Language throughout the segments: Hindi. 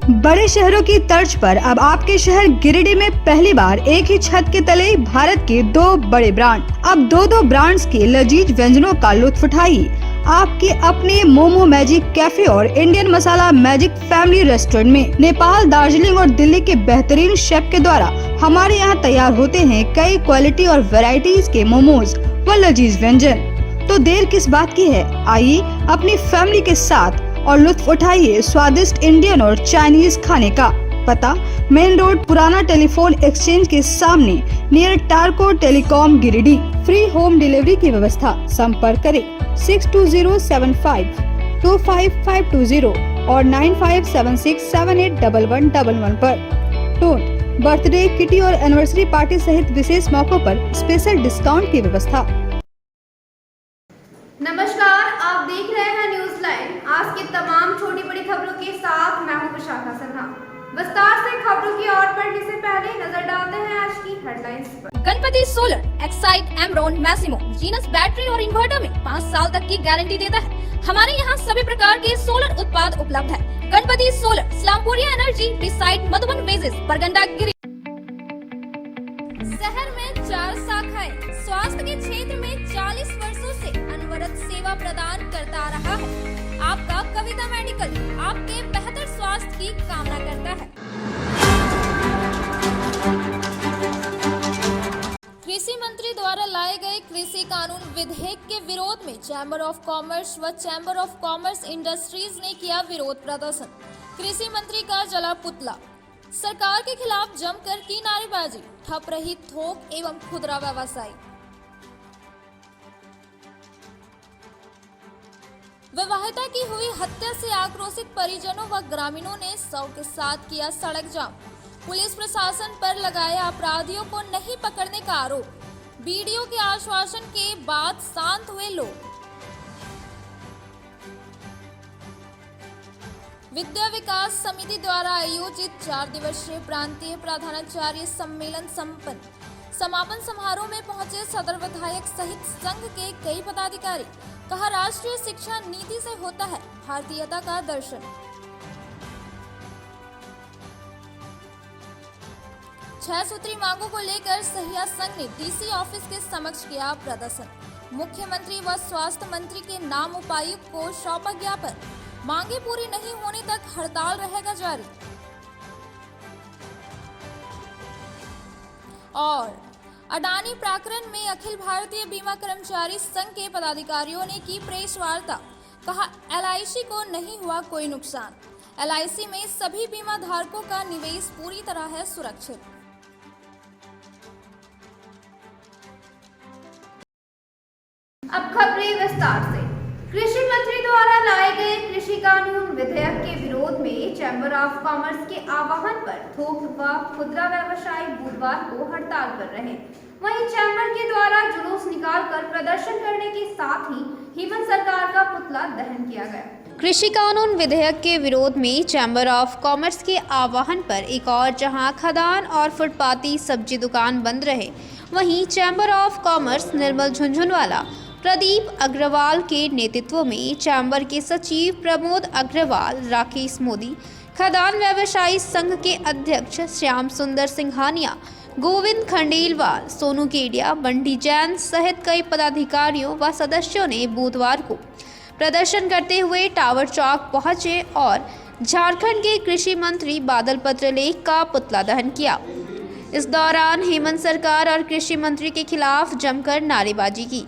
बड़े शहरों की तर्ज पर अब आपके शहर गिरिडीह में पहली बार एक ही छत के तले भारत के दो बड़े ब्रांड। अब दो ब्रांड्स के लजीज व्यंजनों का लुत्फ उठाइए। आपके अपने मोमो मैजिक कैफे और इंडियन मसाला मैजिक फैमिली रेस्टोरेंट में नेपाल, दार्जिलिंग और दिल्ली के बेहतरीन शेफ के द्वारा हमारे यहाँ तैयार होते हैं कई क्वालिटी और वैरायटीज के मोमोज व लजीज व्यंजन। तो देर किस बात की है, आइए अपनी फैमिली के साथ और लुत्फ उठाइए स्वादिष्ट इंडियन और चाइनीज खाने का। पता मेन रोड, पुराना टेलीफोन एक्सचेंज के सामने, near Tarco telecom, Giridih. Free home delivery की व्यवस्था। संपर्क करें 6207525520 और 9576781111 पर। टोन बर्थडे, किटी और एनिवर्सरी पार्टी सहित विशेष मौकों पर स्पेशल डिस्काउंट की व्यवस्था। नमस्कार, आप देख रहे हैं न्यूज लाइन। आज की तमाम छोटी बड़ी खबरों के साथ मैं हूं विशाखा सिन्हा। विस्तार से खबरों की ओर बढ़ने से पहले नजर डालते हैं आज की हेडलाइंस पर। Ganpati solar Exide Amaron Maximo Genus battery और इन्वर्टर में 5 साल तक की गारंटी देता है। हमारे यहाँ सभी प्रकार के सोलर उत्पाद उपलब्ध है। Ganpati solar, Islampuria energy, beside Madhuban basis, Barganda Giri. शहर में 4 शाखाएं स्वास्थ्य के क्षेत्र में 40 वर्षों से अनवरत सेवा प्रदान करता रहा है। आपका कविता मेडिकल आपके बेहतर स्वास्थ्य की कामना करता है। कृषि मंत्री द्वारा लाए गए कृषि कानून विधेयक के विरोध में चैम्बर ऑफ कॉमर्स व चैम्बर ऑफ कॉमर्स इंडस्ट्रीज ने किया विरोध प्रदर्शन। कृषि मंत्री का जला पुतला। सरकार के खिलाफ जमकर की नारेबाजी। ठप रही थोक एवं खुदरा व्यवसायी। विवाहिता की हुई हत्या से आक्रोशित परिजनों व ग्रामीणों ने शव के साथ किया सड़क जाम। पुलिस प्रशासन पर लगाया अपराधियों को नहीं पकड़ने का आरोप। बीडीओ के आश्वासन के बाद शांत हुए लोग। विद्या विकास समिति द्वारा आयोजित 4 दिवसीय प्रांतीय प्रधानाचार्य सम्मेलन संपन्न। समापन समारोह में पहुंचे सदर विधायक सहित संघ के कई पदाधिकारी। कहा, राष्ट्रीय शिक्षा नीति से होता है भारतीयता का दर्शन। 6 सूत्री मांगों को लेकर सहिया संघ ने डीसी ऑफिस के समक्ष किया प्रदर्शन। मुख्यमंत्री व स्वास्थ्य मंत्री के नाम उपायुक्त को सौंपा ज्ञापन। मांगे पूरी नहीं होने तक हड़ताल रहेगा जारी। और अडानी प्रकरण में अखिल भारतीय बीमा कर्मचारी संघ के पदाधिकारियों ने की प्रेस वार्ता। कहा, एलआईसी को नहीं हुआ कोई नुकसान। एलआईसी में सभी बीमा धारकों का निवेश पूरी तरह है सुरक्षित। अब खबरें विस्तार से। कृषि मंत्री द्वारा लाए गए कृषि कानून विधेयक के विरोध में चैम्बर ऑफ कॉमर्स के आह्वान पर थोक व खुदरा व्यवसायी बुधवार को हड़ताल कर रहे हैं। वहीं चैम्बर के द्वारा जुलूस निकालकर प्रदर्शन करने के साथ ही हेमंत सरकार का पुतला दहन किया गया। कृषि कानून विधेयक के विरोध में चैम्बर ऑफ कॉमर्स के आह्वान पर एक और जहां खदान और फुटपाती सब्जी दुकान बंद रहे, वहीं चैम्बर ऑफ कॉमर्स निर्मल झुंझुनवाला, प्रदीप अग्रवाल के नेतृत्व में चैम्बर के सचिव प्रमोद अग्रवाल, राकेश मोदी, खदान व्यवसायी संघ के अध्यक्ष श्याम सुंदर सिंघानिया, गोविंद खंडेलवाल, सोनू केडिया, बंटी जैन सहित कई पदाधिकारियों व सदस्यों ने बुधवार को प्रदर्शन करते हुए टावर चौक पहुंचे और झारखंड के कृषि मंत्री बादल पत्रलेख का पुतला दहन किया। इस दौरान हेमंत सरकार और कृषि मंत्री के खिलाफ जमकर नारेबाजी की।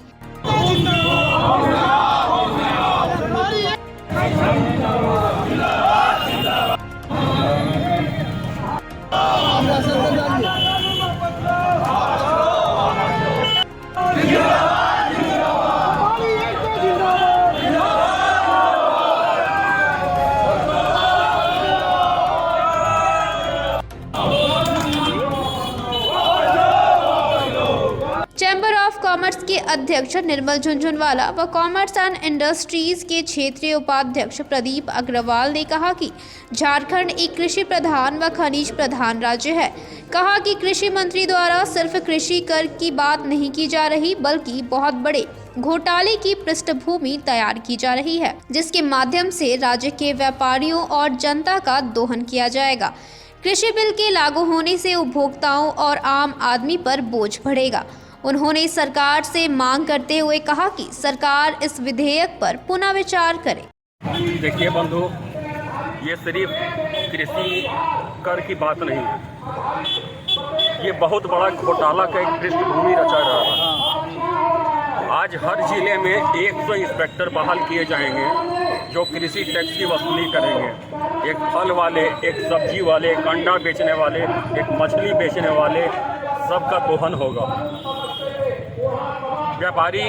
चैम्बर ऑफ कॉमर्स के अध्यक्ष निर्मल झुनझुनवाला व कॉमर्स एंड इंडस्ट्रीज के क्षेत्रीय उपाध्यक्ष प्रदीप अग्रवाल ने कहा कि झारखंड एक कृषि प्रधान व खनिज प्रधान राज्य है। कहा कि कृषि मंत्री द्वारा सिर्फ कृषि कर की बात नहीं की जा रही, बल्कि बहुत बड़े घोटाले की पृष्ठभूमि तैयार की जा रही है, जिसके माध्यम से राज्य के व्यापारियों और जनता का दोहन किया जाएगा। कृषि बिल के लागू होने से उपभोक्ताओं और आम आदमी पर बोझ बढ़ेगा। उन्होंने सरकार से मांग करते हुए कहा कि सरकार इस विधेयक पर पुनः विचार करे। देखिए बंधु, ये सिर्फ कृषि कर की बात नहीं है, ये बहुत बड़ा घोटाला का एक पृष्ठभूमि रचा जा रहा है। आज हर जिले में 100 इंस्पेक्टर बहाल किए जाएंगे जो कृषि टैक्स की वसूली करेंगे। एक फल वाले, एक सब्जी वाले, एक अंडा बेचने वाले, एक मछली बेचने वाले, सबका दोहन होगा। व्यापारी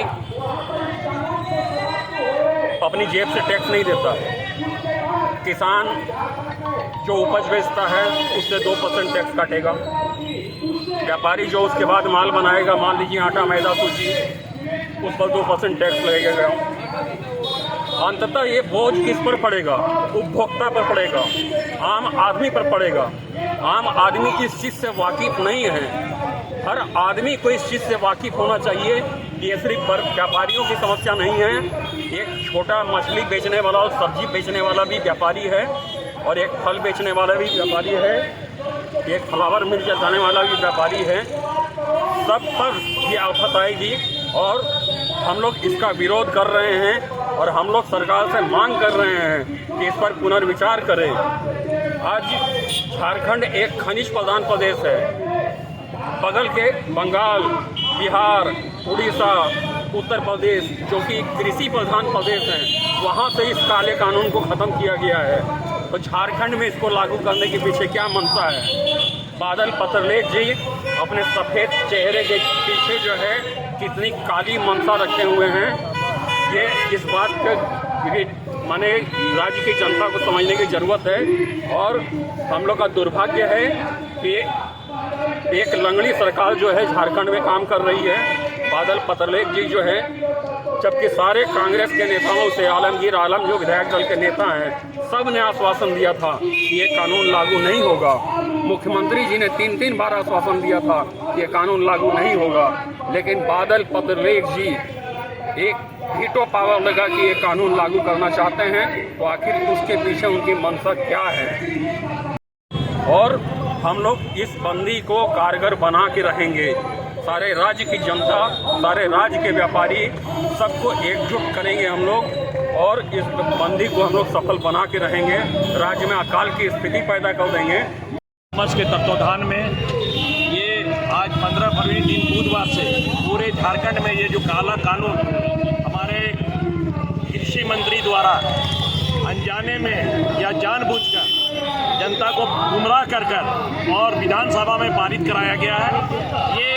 अपनी जेब से टैक्स नहीं देता है। किसान जो उपज बेचता है उससे 2% टैक्स काटेगा। व्यापारी जो उसके बाद माल बनाएगा, मान लीजिए आटा, मैदा, सूजी, उस पर 2% टैक्स लगेगा। अंततः ये बोझ किस पर पड़ेगा? उपभोक्ता पर पड़ेगा, आम आदमी पर पड़ेगा। आम आदमी इस चीज़ से वाकिफ नहीं है। हर आदमी को इस चीज़ से वाकिफ होना चाहिए कि ये सिर्फ व्यापारियों की समस्या नहीं है। एक छोटा मछली बेचने वाला और सब्जी बेचने वाला भी व्यापारी है, और एक फल बेचने वाला भी व्यापारी है, एक फ्लावर मिल जाने वाला भी व्यापारी है। सब पर ये आफत आएगी और हम लोग इसका विरोध कर रहे हैं और हम लोग सरकार से मांग कर रहे हैं कि इस पर पुनर्विचार करें। आज झारखंड एक खनिज प्रधान प्रदेश है। बगल के बंगाल, बिहार, उड़ीसा, उत्तर प्रदेश जो कि कृषि प्रधान प्रदेश हैं, वहाँ से इस काले कानून को ख़त्म किया गया है। तो झारखंड में इसको लागू करने के पीछे क्या मंशा है? बादल पत्रलेख जी अपने सफ़ेद चेहरे के पीछे जो है कितनी काली मंशा रखे हुए हैं, ये इस बात के माने राज्य की जनता को समझने की ज़रूरत है। और हम लोग का दुर्भाग्य है कि एक लंगड़ी सरकार जो है झारखंड में काम कर रही है। बादल पत्रलेख जी जो है, जबकि सारे कांग्रेस के नेताओं से, आलमगीर आलम जो विधायक दल के नेता हैं, सब ने आश्वासन दिया था कि ये कानून लागू नहीं होगा। मुख्यमंत्री जी ने 3 बार आश्वासन दिया था कि ये कानून लागू नहीं होगा, लेकिन बादल पत्रलेख जी एक वीटो पावर लगा कि ये कानून लागू करना चाहते हैं। तो आखिर उसके पीछे उनकी मंशा क्या है? और हम लोग इस बंदी को कारगर बना के रहेंगे। सारे राज्य की जनता, सारे राज्य के व्यापारी सबको एकजुट करेंगे हम लोग, और इस बंदी को हम लोग सफल बना के रहेंगे। राज्य में अकाल की स्थिति पैदा कर देंगे। कॉमर्स के तत्वाधान में ये आज 15 फरवरी दिन बुधवार से पूरे झारखंड में ये जो काला कानून हमारे कृषि मंत्री द्वारा अनजाने में या जानबूझकर जनता को गुमराह कर और विधानसभा में पारित कराया गया है। ये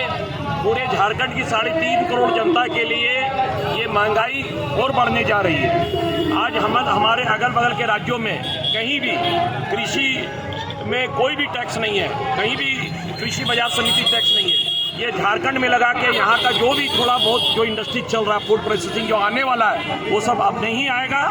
पूरे झारखंड की 3.5 करोड़ जनता के लिए ये महंगाई और बढ़ने जा रही है। आज हमारे अगल बगल के राज्यों में कहीं भी कृषि में कोई भी टैक्स नहीं है, कहीं भी कृषि बाजार समिति टैक्स नहीं है। ये झारखंड में लगा के यहाँ का जो भी थोड़ा बहुत जो इंडस्ट्री चल रहा है, फूड प्रोसेसिंग जो आने वाला है, वो सब अब नहीं आएगा।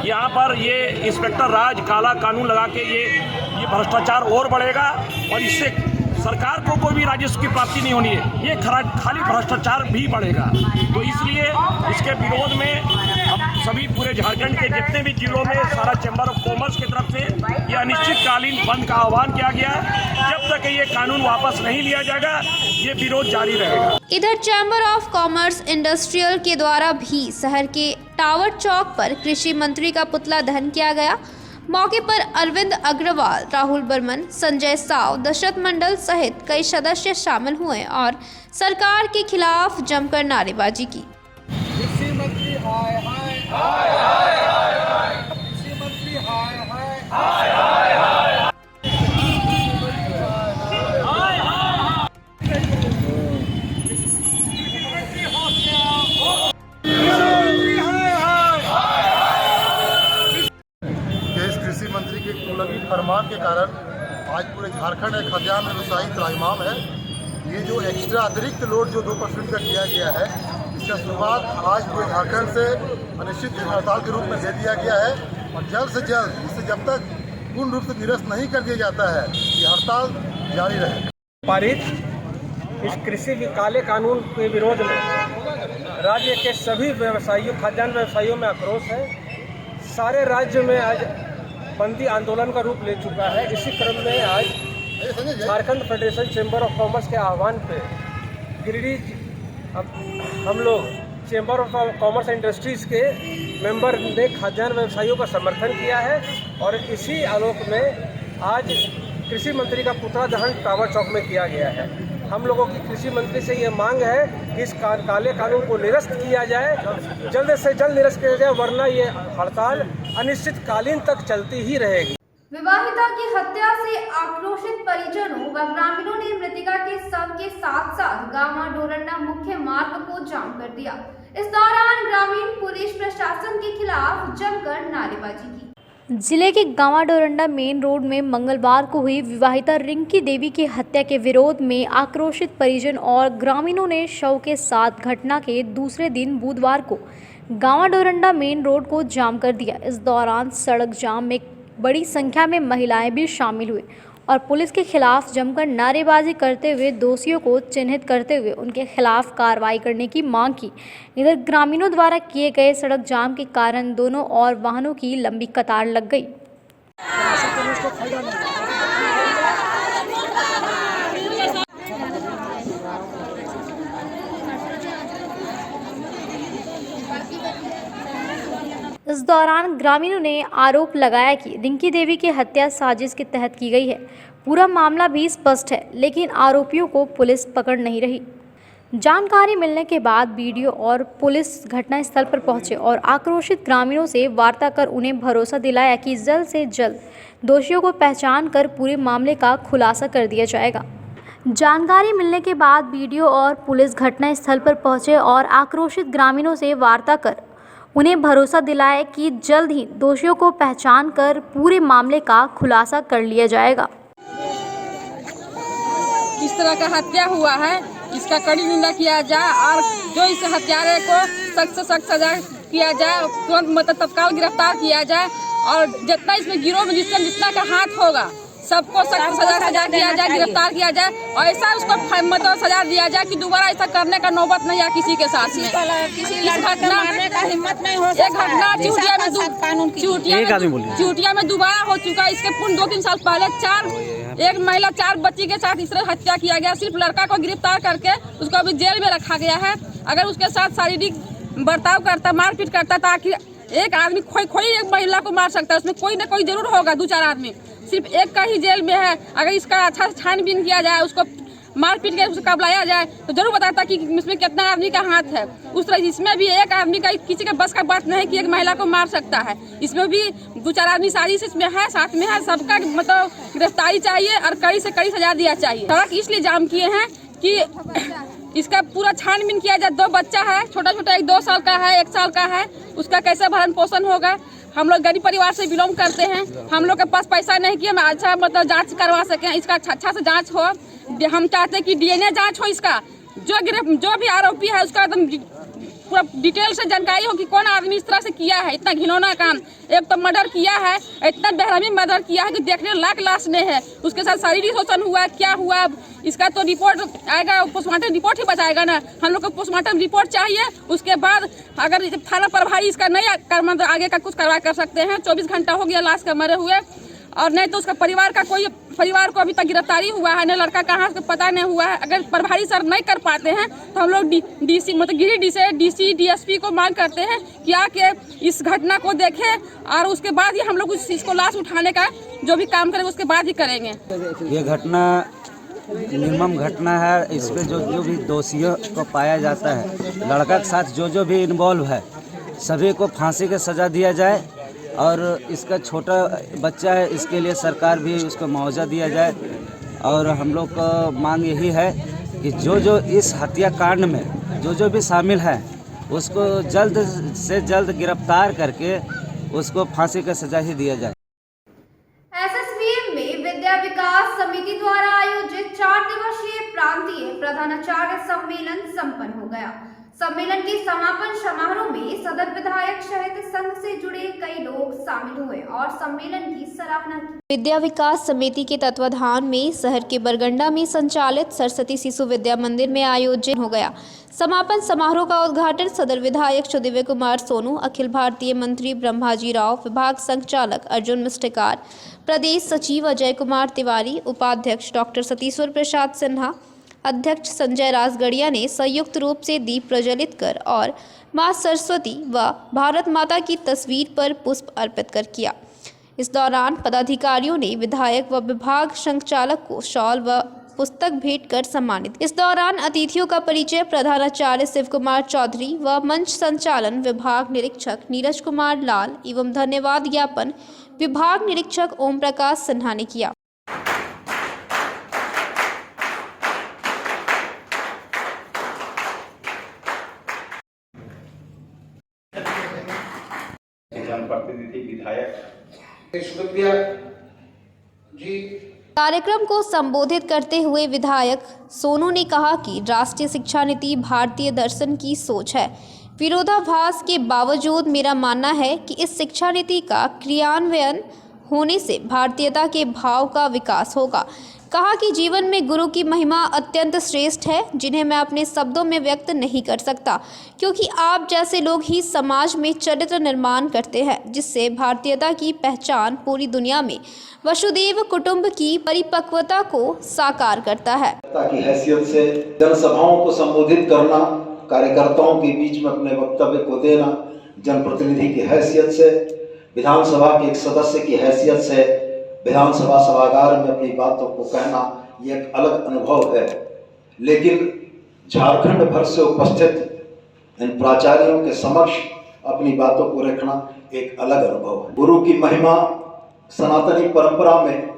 यहाँ पर ये इंस्पेक्टर राज, काला कानून लगा के ये भ्रष्टाचार और बढ़ेगा और इससे सरकार को कोई भी राजस्व की प्राप्ति नहीं होनी है। ये खाली भ्रष्टाचार भी बढ़ेगा। तो इसलिए इसके विरोध में अब सभी पूरे झारखंड के जितने भी जिलों में सारा चैम्बर ऑफ कॉमर्स की तरफ से ये अनिश्चितकालीन बंद का आह्वान किया गया है। जब तक ये कानून वापस नहीं लिया जाएगा, ये विरोध जारी रहेगा। इधर चैम्बर ऑफ कॉमर्स इंडस्ट्रियल के द्वारा भी शहर के टावर चौक पर कृषि मंत्री का पुतला दहन किया गया। मौके पर अरविंद अग्रवाल, राहुल बर्मन, संजय साव, दशरथ मंडल सहित कई सदस्य शामिल हुए और सरकार के खिलाफ जमकर नारेबाजी की। कृषि मंत्री हाय हाय हाय हाय हाय हाय, कृषि मंत्री हाय हाय हाय हाय हाय, मंत्री के कुलगी फरमान के कारण आज पूरे झारखंड एक खाद्यान्न व्यवसायी त्राहिमाम है। ये जो एक्स्ट्रा अतिरिक्त लोड जो 2% का किया गया है, इसका शुरुआत आज पूरे झारखंड से अनिश्चित हड़ताल के रूप में दे दिया गया है और जल्द से जल्द इसे जब तक पूर्ण रूप से निरस्त नहीं कर दिया जाता है ये हड़ताल जारी रहे। पारित इस कृषि के काले कानून के विरोध में राज्य के सभी व्यवसायियों खाद्यान्न व्यवसायियों में आक्रोश है। सारे राज्य में आज बंदी आंदोलन का रूप ले चुका है। इसी क्रम में आज Jharkhand federation chamber of commerce के आह्वान पे गिरिडीह हम लोग चेंबर ऑफ कॉमर्स इंडस्ट्रीज़ के मेंबर ने खाद्यान्न व्यवसायियों का समर्थन किया है और इसी आलोक में आज कृषि मंत्री का पुतला दहन टावर चौक में किया गया है। हम लोगों की कृषि मंत्री से ये मांग है कि इस काले कानून को निरस्त किया जाए, जल्द से जल्द निरस्त किया जाए, वरना ये हड़ताल अनिश्चितकालीन तक चलती ही रहेगी। विवाहिता की हत्या से आक्रोशित परिजनों व ग्रामीणों ने मृतका के शव के साथ साथ गामा डोरंडा मुख्य मार्ग को जाम कर दिया। इस दौरान ग्रामीण पुलिस प्रशासन के खिलाफ जमकर नारेबाजी की। जिले के गांवा डोरंडा मेन रोड में मंगलवार को हुई विवाहिता रिंकी देवी की हत्या के विरोध में आक्रोशित परिजन और ग्रामीणों ने शव के साथ घटना के दूसरे दिन बुधवार को गांवा डोरंडा मेन रोड को जाम कर दिया। इस दौरान सड़क जाम में बड़ी संख्या में महिलाएं भी शामिल हुए और पुलिस के खिलाफ जमकर नारेबाजी करते हुए दोषियों को चिन्हित करते हुए उनके खिलाफ कार्रवाई करने की मांग की। इधर ग्रामीणों द्वारा किए गए सड़क जाम के कारण दोनों और वाहनों की लंबी कतार लग गई। इस दौरान ग्रामीणों ने आरोप लगाया कि रिंकी देवी की हत्या साजिश के तहत की गई है। पूरा मामला भी स्पष्ट है, लेकिन आरोपियों को पुलिस पकड़ नहीं रही। जानकारी मिलने के बाद बीडीओ और पुलिस घटनास्थल पर पहुंचे और आक्रोशित ग्रामीणों से वार्ता कर उन्हें भरोसा दिलाया कि जल्द से जल्द दोषियों को पहचान कर पूरे मामले का खुलासा कर दिया जाएगा। जानकारी मिलने के बाद बीडीओ और पुलिस घटनास्थल पर पहुंचे और आक्रोशित ग्रामीणों से वार्ता कर उन्हें भरोसा दिलाया कि जल्द ही दोषियों को पहचान कर पूरे मामले का खुलासा कर लिया जाएगा। किस तरह का हत्या हुआ है इसका कड़ी निंदा किया जाए और जो इस हत्यारे को सख्त से सख्त सजा किया जाए, तुरंत मतलब तत्काल गिरफ्तार किया जाए और जितना इसमें गिरोह में जितना का हाथ होगा सबको सख्त सजा किया जाए, गिरफ्तार किया जाए और ऐसा उसको मतलब सजा दिया जाए कि दोबारा ऐसा करने का नौबत नहीं आए किसी के साथ में। चूटिया में दोबारा हो चुका है। इसके पूर्ण 2-3 साल पहले एक महिला 4 बच्ची के साथ इस तरह हत्या किया गया। सिर्फ लड़का को गिरफ्तार करके उसको अभी जेल में रखा गया है। अगर उसके साथ शारीरिक बर्ताव करता, मारपीट करता, ताकि एक आदमी कोई एक महिला को मार सकता है, उसमें कोई न कोई जरूर होगा, 2-4 आदमी। सिर्फ एक का ही जेल में है। अगर इसका अच्छा से छानबीन किया जाए, उसको मारपीट के उसको बुलाया जाए तो जरूर बताता कि इसमें कितना आदमी का हाथ है। उस तरह इसमें भी एक आदमी का किसी का बस का बात नहीं कि एक महिला को मार सकता है। इसमें भी 2-4 आदमी साजिश इसमें है, साथ में है। सबका मतलब गिरफ्तारी चाहिए और कड़ी से कड़ी सजा दिया चाहिए। सड़क इसलिए जाम किए हैं कि इसका पूरा छानबीन किया जाए। 2 बच्चा है, छोटा छोटा, एक 2 साल का है, 1 साल का है। उसका कैसे भरण पोषण होगा। हम लोग गरीब परिवार से बिलोंग करते हैं। हम लोग के पास पैसा नहीं कि हम अच्छा मतलब जांच करवा सकें, इसका अच्छा से जांच हो। हम चाहते हैं कि डीएनए जांच हो। इसका जो भी आरोपी है उसका एकदम पूरा डिटेल से जानकारी हो कि कौन आदमी इस तरह से किया है। इतना घिनौना काम, एक तो मर्डर किया है, इतना बेरहमी मर्डर किया है कि देखने लायक लाश नहीं है। उसके साथ शारीरिक शोषण हुआ, क्या हुआ इसका तो रिपोर्ट आएगा, पोस्टमार्टम रिपोर्ट ही बताएगा ना। हम लोग को पोस्टमार्टम रिपोर्ट चाहिए। उसके बाद अगर थाना प्रभारी इसका नहीं मतलब आगे का कुछ कार्रवाई कर सकते हैं। 24 घंटा हो गया लाश का मरे हुए, और नहीं तो उसका परिवार को अभी तक गिरफ्तारी हुआ है न, लड़का कहाँ से पता नहीं हुआ है। अगर प्रभारी सर नहीं कर पाते हैं तो हम लोग डीसी मतलब गिरिडीह से डीसी डीएसपी को मांग करते हैं कि आके इस घटना को देखें और उसके बाद ही हम लोग इसको लाश उठाने का जो भी काम करेंगे उसके बाद ही करेंगे। ये घटना निर्मम घटना है। इस पे जो भी दोषियों को पाया जाता है, लड़का के साथ जो भी इन्वॉल्व है, सभी को फांसी की सजा दिया जाए। और इसका छोटा बच्चा है, इसके लिए सरकार भी उसको मुआवजा दिया जाए। और हम लोग का मांग यही है कि जो इस हत्याकांड में जो भी शामिल है उसको जल्द से जल्द गिरफ्तार करके उसको फांसी की सजा ही दिया जाए। एसएसवीएम में विद्या विकास समिति द्वारा आयोजित 4 दिवसीय प्रांतीय प्रधानाचार्य सम्मेलन संपन्न हो गया। सम्मेलन के समापन समारोह में सदर विधायक सहित संघ से जुड़े कई लोग शामिल हुए और सम्मेलन की सराहना की। विद्या विकास समिति के तत्वाधान में शहर के बरगंडा में संचालित सरस्वती शिशु विद्या मंदिर में आयोजित हो गया। समापन समारोह का उद्घाटन सदर विधायक सुदिव्य कुमार सोनू, अखिल भारतीय मंत्री ब्रह्माजी राव, विभाग संचालक अर्जुन मिस्टिकार, प्रदेश सचिव अजय कुमार तिवारी, उपाध्यक्ष डॉक्टर सतीश्वर प्रसाद सिन्हा, अध्यक्ष संजय राजगढ़िया ने संयुक्त रूप से दीप प्रज्वलित कर और मां सरस्वती व भारत माता की तस्वीर पर पुष्प अर्पित कर किया। इस दौरान पदाधिकारियों ने विधायक व विभाग संचालक को शॉल व पुस्तक भेंट कर सम्मानित। इस दौरान अतिथियों का परिचय प्रधानाचार्य शिव कुमार चौधरी व मंच संचालन विभाग निरीक्षक नीरज कुमार लाल एवं धन्यवाद ज्ञापन विभाग निरीक्षक ओम प्रकाश सिन्हा ने किया। जनप्रतिनिधि विधायक कार्यक्रम को संबोधित करते हुए विधायक सोनू ने कहा कि राष्ट्रीय शिक्षा नीति भारतीय दर्शन की सोच है। विरोधाभास के बावजूद मेरा मानना है कि इस शिक्षा नीति का क्रियान्वयन होने से भारतीयता के भाव का विकास होगा। कहा कि जीवन में गुरु की महिमा अत्यंत श्रेष्ठ है, जिन्हें मैं अपने शब्दों में व्यक्त नहीं कर सकता, क्योंकि आप जैसे लोग ही समाज में चरित्र निर्माण करते हैं, जिससे भारतीयता की पहचान पूरी दुनिया में वसुधैव कुटुंब की परिपक्वता को साकार करता है। की हैसियत से जनसभाओं को संबोधित करना, कार्यकर्ताओं के बीच में अपने वक्तव्य को देना, जनप्रतिनिधि की हैसियत से, विधानसभा के एक सदस्य की हैसियत से विधानसभा सभागार में अपनी बातों को कहना, ये एक अलग अनुभव है। लेकिन झारखंड भर से उपस्थित इन प्राचार्यों के समक्ष अपनी बातों को रखना एक अलग अनुभव है। गुरु की महिमा सनातनी परंपरा में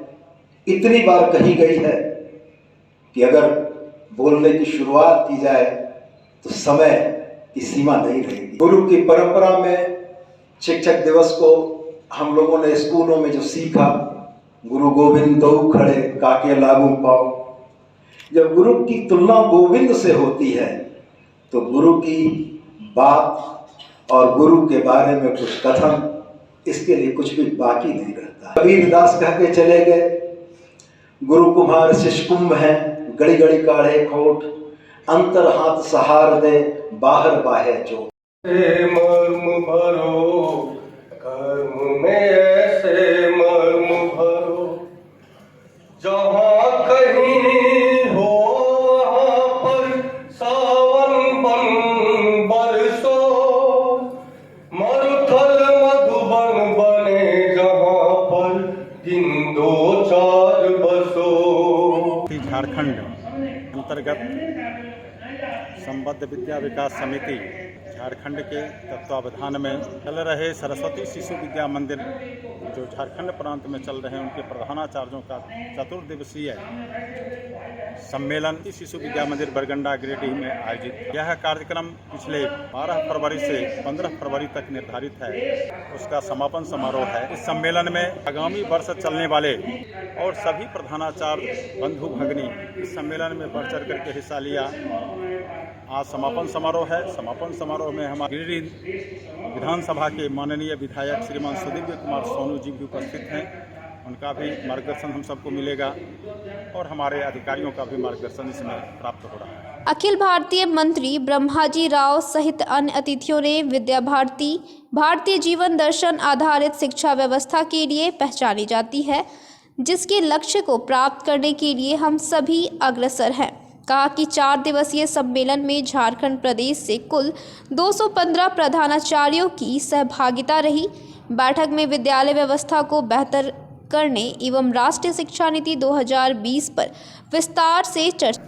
इतनी बार कही गई है कि अगर बोलने की शुरुआत की जाए तो समय की सीमा नहीं रहेगी। गुरु की परंपरा में शिक्षक दिवस को हम लोगों ने स्कूलों में जो सीखा, गुरु गोविंद दो खड़े काके लागू पाओ। जब गुरु की तुलना गोविंद से होती है तो गुरु की बात और गुरु के बारे में कुछ कथन, इसके लिए कुछ भी बाकी नहीं रहता। कबीर दास कह के चले गए, गुरु कुम्हार शिष्य कुंभ है, गड़ी गड़ी काढ़े खोट, अंतर हाथ सहार दे, बाहर बाहे चोट। मर्म भरो कर्म में ऐसे मर्म भरो, जहाँ कहीं हो वहाँ पर सावन बन बरसो, मरुथल मधुबन बने जहाँ पर दिन दो चार बसो। झारखंड अंतर्गत संबद्ध विद्या विकास समिति झारखंड के तत्वावधान में चल रहे सरस्वती शिशु विद्या मंदिर जो झारखंड प्रांत में चल रहे हैं, उनके प्रधानाचार्यों का चतुर्दिवसीय सम्मेलन शिशु विद्या मंदिर बरगंडा गिरिडीह में आयोजित। यह कार्यक्रम पिछले 12 फरवरी से 15 फरवरी तक निर्धारित है। उसका समापन समारोह है। इस सम्मेलन में आगामी वर्ष चलने वाले और सभी प्रधानाचार्य बंधु भगिनी इस सम्मेलन में बढ़ चढ़ करके हिस्सा लिया। आज समापन समारोह है। समापन समारोह में हमारे गिरिडीह विधानसभा के माननीय विधायक श्रीमान सुदिव्य कुमार सोनू जी भी उपस्थित हैं। उनका भी मार्गदर्शन हम सबको मिलेगा और हमारे अधिकारियों का भी मार्गदर्शन इसमें प्राप्त हो रहा है। अखिल भारतीय मंत्री ब्रह्माजी राव सहित अन्य अतिथियों ने विद्या भारती भारतीय जीवन दर्शन आधारित शिक्षा व्यवस्था के लिए पहचानी जाती है, जिसके लक्ष्य को प्राप्त करने के लिए हम सभी अग्रसर हैं। कहा कि 4 दिवसीय सम्मेलन में झारखंड प्रदेश से कुल 215 प्रधानाचार्यों की सहभागिता रही। बैठक में विद्यालय व्यवस्था को बेहतर करने एवं राष्ट्रीय शिक्षा नीति 2020 पर विस्तार से चर्चा।